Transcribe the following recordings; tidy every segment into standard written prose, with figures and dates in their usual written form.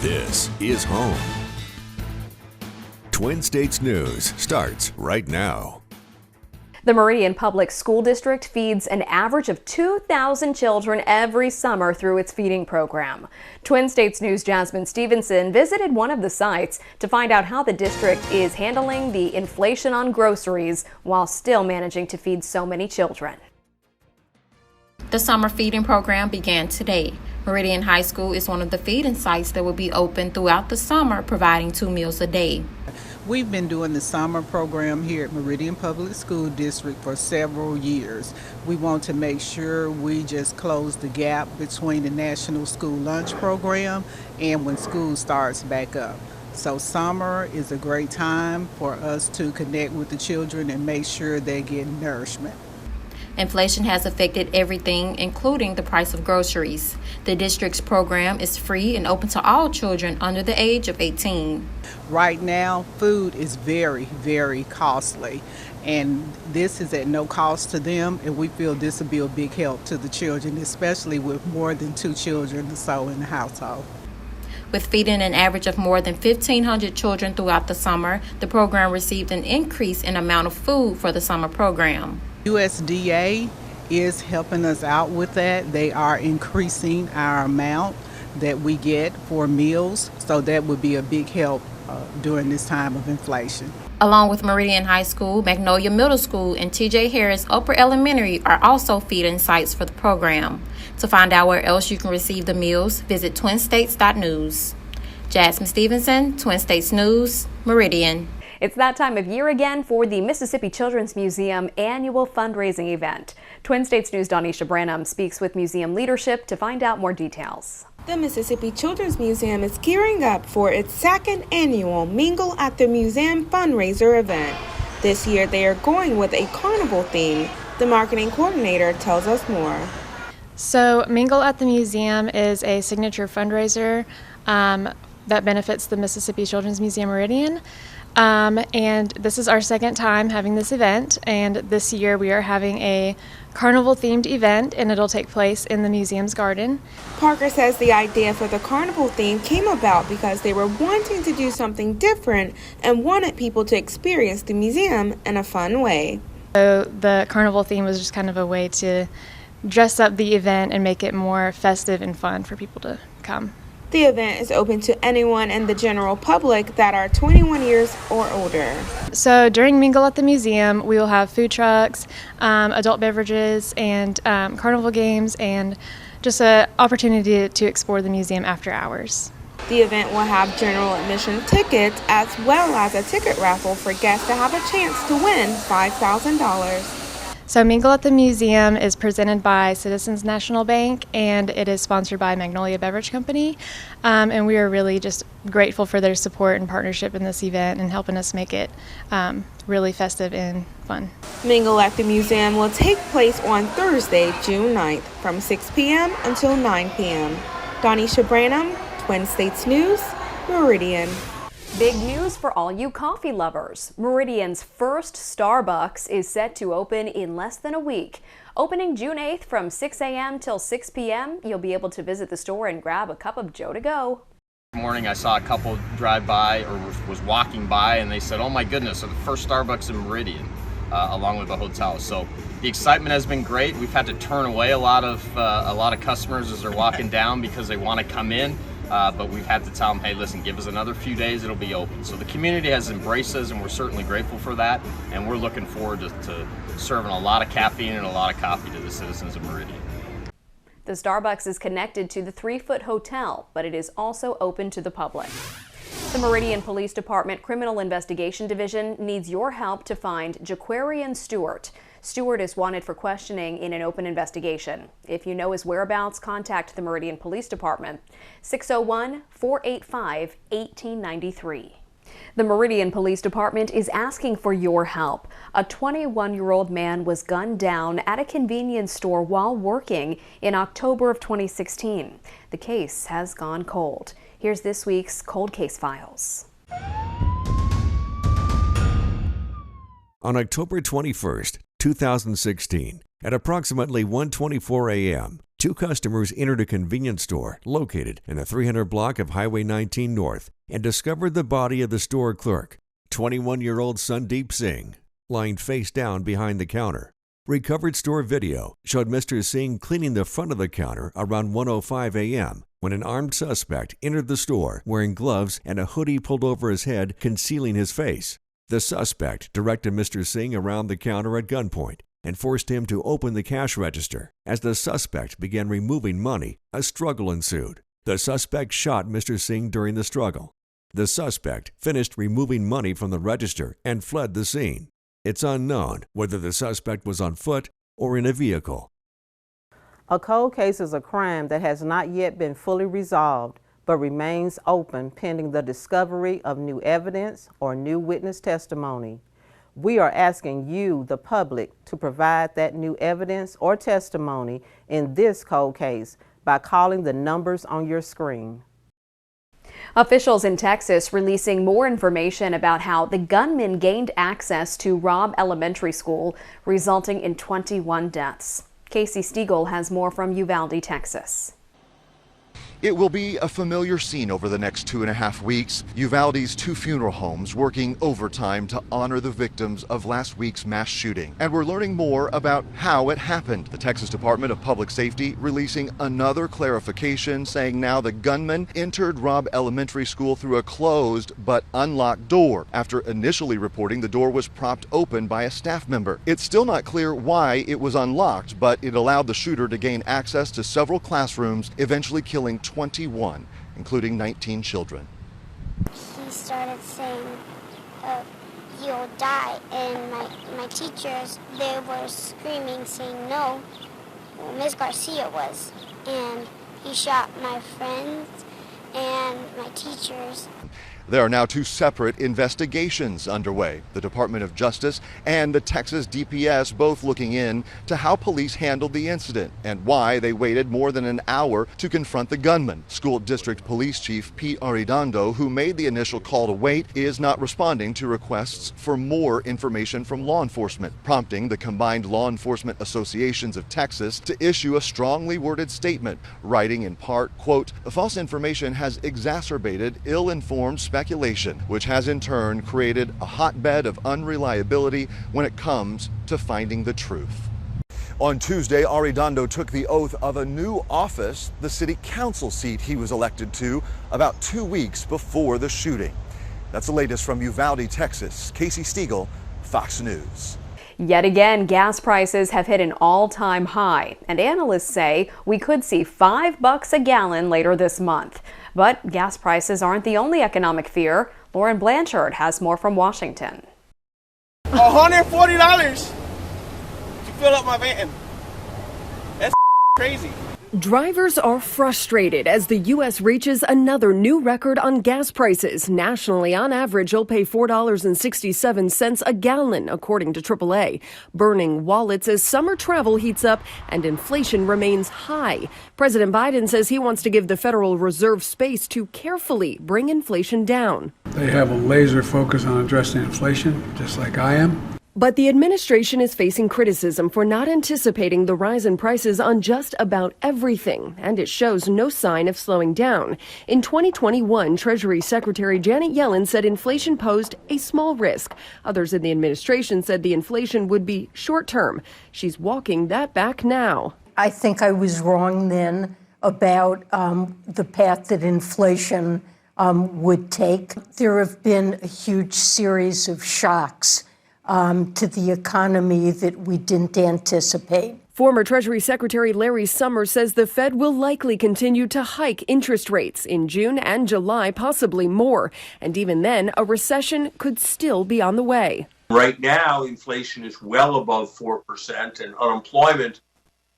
This is home. Twin States News starts right now. The Meridian Public School District feeds an average of 2,000 children every summer through its feeding program. Twin States News' Jasmine Stevenson visited one of the sites to find out how the district is handling the inflation on groceries while still managing to feed so many children. The summer feeding program began today. Meridian High School is one of the feeding sites that will be open throughout the summer, providing 2 meals a day. We've been doing the summer program here at Meridian Public School District for several years. We want to make sure we just close the gap between the National School Lunch Program and when school starts back up. So summer is a great time for us to connect with the children and make sure they get nourishment. Inflation has affected everything, including the price of groceries. The district's program is free and open to all children under the age of 18. Right now, food is very, very costly, and this is at no cost to them, and we feel this will be a big help to the children, especially with more than 2 children or so in the household. With feeding an average of more than 1,500 children throughout the summer, the program received an increase in amount of food for the summer program. USDA is helping us out with that. They are increasing our amount that we get for meals, so that would be a big help during this time of inflation. Along with Meridian High School, Magnolia Middle School, and T.J. Harris Upper Elementary are also feeding sites for the program. To find out where else you can receive the meals, visit twinstates.news. Jasmine Stevenson, Twin States News, Meridian. It's that time of year again for the Mississippi Children's Museum annual fundraising event. Twin States News' Donisha Branham speaks with museum leadership to find out more details. The Mississippi Children's Museum is gearing up for its 2nd annual Mingle at the Museum fundraiser event. This year they are going with a carnival theme. The marketing coordinator tells us more. So Mingle at the Museum is a signature fundraiser that benefits the Mississippi Children's Museum Meridian. And this is our 2nd time having this event, and this year we are having a carnival-themed event, and it'll take place in the museum's garden. Parker says the idea for the carnival theme came about because they were wanting to do something different and wanted people to experience the museum in a fun way. So the carnival theme was just kind of a way to dress up the event and make it more festive and fun for people to come. The event is open to anyone in the general public that are 21 years or older. So during Mingle at the Museum, we will have food trucks, adult beverages, and carnival games, and just an opportunity to explore the museum after hours. The event will have general admission tickets as well as a ticket raffle for guests to have a chance to win $5,000. So Mingle at the Museum is presented by Citizens National Bank, and it is sponsored by Magnolia Beverage Company. And we are really just grateful for their support and partnership in this event and helping us make it really festive and fun. Mingle at the Museum will take place on Thursday, June 9th from 6 p.m. until 9 p.m. Donisha Branham, Twin States News, Meridian. Big news for all you coffee lovers. Meridian's first Starbucks is set to open in less than a week. Opening June 8th from 6 a.m. till 6 p.m., you'll be able to visit the store and grab a cup of Joe to go. This morning I saw a couple drive by or was walking by, and they said, oh my goodness, so the first Starbucks in Meridian, along with the hotel. So the excitement has been great. We've had to turn away a lot of customers as they're walking down because they want to come in. But we've had to tell them, hey, listen, give us another few days, it'll be open. So the community has embraced us, and we're certainly grateful for that. And we're looking forward to serving a lot of caffeine and a lot of coffee to the citizens of Meridian. The Starbucks is connected to the 3-Foot Hotel, but it is also open to the public. The Meridian Police Department Criminal Investigation Division needs your help to find Jaquarian Stewart. Stewart is wanted for questioning in an open investigation. If you know his whereabouts, contact the Meridian Police Department, 601-485-1893. The Meridian Police Department is asking for your help. A 21-year-old man was gunned down at a convenience store while working in October of 2016. The case has gone cold. Here's this week's Cold Case Files. On October 21st, 2016, at approximately 1:24 a.m., 2 customers entered a convenience store located in the 300 block of Highway 19 North and discovered the body of the store clerk, 21-year-old Sandeep Singh, lying face down behind the counter. Recovered store video showed Mr. Singh cleaning the front of the counter around 1:05 a.m. when an armed suspect entered the store wearing gloves and a hoodie pulled over his head, concealing his face. The suspect directed Mr. Singh around the counter at gunpoint and forced him to open the cash register. As the suspect began removing money, a struggle ensued. The suspect shot Mr. Singh during the struggle. The suspect finished removing money from the register and fled the scene. It's unknown whether the suspect was on foot or in a vehicle. A cold case is a crime that has not yet been fully resolved, but remains open pending the discovery of new evidence or new witness testimony. We are asking you, the public, to provide that new evidence or testimony in this cold case by calling the numbers on your screen. Officials in Texas releasing more information about how the gunman gained access to Robb Elementary School, resulting in 21 deaths. Casey Stiegel has more from Uvalde, Texas. It will be a familiar scene over the next 2.5 weeks. Uvalde's 2 funeral homes working overtime to honor the victims of last week's mass shooting. And we're learning more about how it happened. The Texas Department of Public Safety releasing another clarification, saying now the gunman entered Robb Elementary School through a closed but unlocked door, after initially reporting the door was propped open by a staff member. It's still not clear why it was unlocked, but it allowed the shooter to gain access to several classrooms, eventually killing 21, including 19 children. He started saying, you'll die, and my teachers, they were screaming, saying no. Well, Ms. Garcia was, and he shot my friends and my teachers. There are now 2 separate investigations underway. The Department of Justice and the Texas DPS both looking in to how police handled the incident and why they waited more than an hour to confront the gunman. School District Police Chief Pete Arredondo, who made the initial call to wait, is not responding to requests for more information from law enforcement, prompting the Combined Law Enforcement Associations of Texas to issue a strongly worded statement, writing in part, quote, "False information has exacerbated ill-informed speculation, which has in turn created a hotbed of unreliability when it comes to finding the truth." On Tuesday, Arredondo took the oath of a new office, the city council seat he was elected to about 2 weeks before the shooting. That's the latest from Uvalde, Texas. Casey Stiegel, Fox News. Yet again, gas prices have hit an all-time high, and analysts say we could see $5 a gallon later this month. But gas prices aren't the only economic fear. Lauren Blanchard has more from Washington. $140 to fill up my van. That's crazy. Drivers are frustrated as the U.S. reaches another new record on gas prices. Nationally, on average, you'll pay $4.67 a gallon, according to AAA. Burning wallets as summer travel heats up and inflation remains high. President Biden says he wants to give the Federal Reserve space to carefully bring inflation down. They have a laser focus on addressing inflation, just like I am. But the administration is facing criticism for not anticipating the rise in prices on just about everything, and it shows no sign of slowing down. In 2021, Treasury Secretary Janet Yellen said inflation posed a small risk. Others in the administration said the inflation would be short-term. She's walking that back now. I think I was wrong then about the path that inflation would take. There have been a huge series of shocks to the economy that we didn't anticipate. Former Treasury Secretary Larry Summers says the Fed will likely continue to hike interest rates in June and July, possibly more. And even then, a recession could still be on the way. Right now, inflation is well above 4%, and unemployment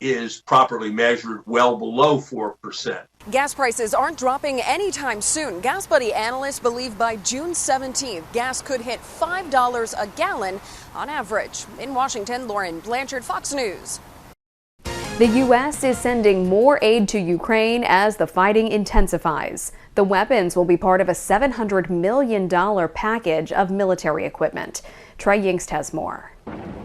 is properly measured well below 4%. Gas prices aren't dropping anytime soon. Gas Buddy analysts believe by June 17th, gas could hit $5 a gallon on average. In Washington, Lauren Blanchard, Fox News. The U.S. is sending more aid to Ukraine as the fighting intensifies. The weapons will be part of a $700 million package of military equipment. Trey Yingst has more.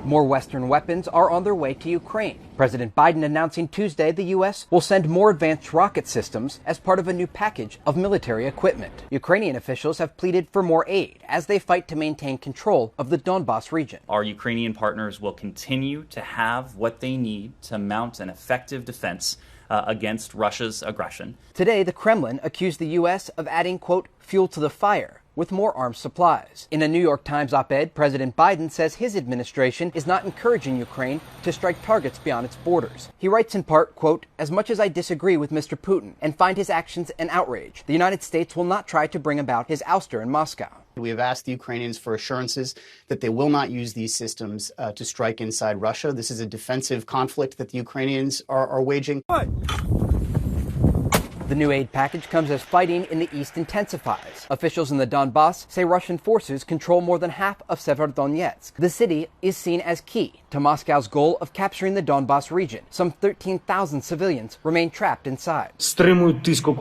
More Western weapons are on their way to Ukraine. President Biden announcing Tuesday the U.S. will send more advanced rocket systems as part of a new package of military equipment. Ukrainian officials have pleaded for more aid as they fight to maintain control of the Donbas region. Our Ukrainian partners will continue to have what they need to mount an effective defense against Russia's aggression. Today, the Kremlin accused the U.S. of adding, quote, fuel to the fire with more arms supplies. In a New York Times op-ed, President Biden says his administration is not encouraging Ukraine to strike targets beyond its borders. He writes in part, quote, as much as I disagree with Mr. Putin and find his actions an outrage, the United States will not try to bring about his ouster in Moscow. We have asked the Ukrainians for assurances that they will not use these systems to strike inside Russia. This is a defensive conflict that the Ukrainians are waging. The new aid package comes as fighting in the east intensifies. Officials in the Donbas say Russian forces control more than half of Severodonetsk. The city is seen as key to Moscow's goal of capturing the Donbas region. Some 13,000 civilians remain trapped inside.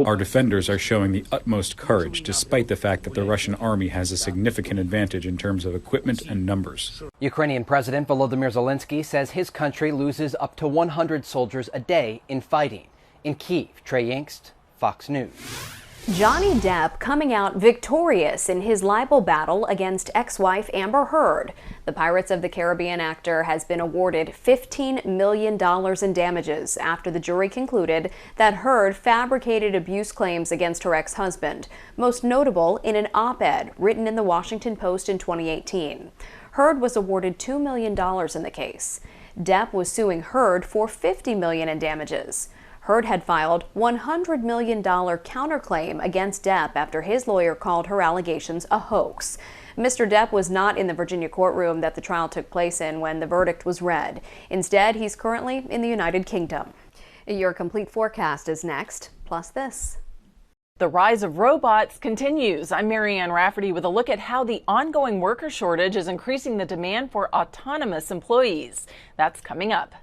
Our defenders are showing the utmost courage, despite the fact that the Russian army has a significant advantage in terms of equipment and numbers. Ukrainian President Volodymyr Zelensky says his country loses up to 100 soldiers a day in fighting. In Kyiv, Trey Yingst, Fox News. Johnny Depp coming out victorious in his libel battle against ex-wife Amber Heard. The Pirates of the Caribbean actor has been awarded $15 million in damages after the jury concluded that Heard fabricated abuse claims against her ex-husband, most notable in an op-ed written in the Washington Post in 2018. Heard was awarded $2 million in the case. Depp was suing Heard for $50 million in damages. Heard had filed $100 million counterclaim against Depp after his lawyer called her allegations a hoax. Mr. Depp was not in the Virginia courtroom that the trial took place in when the verdict was read. Instead, he's currently in the United Kingdom. Your complete forecast is next, plus this. The rise of robots continues. I'm Marianne Rafferty with a look at how the ongoing worker shortage is increasing the demand for autonomous employees. That's coming up.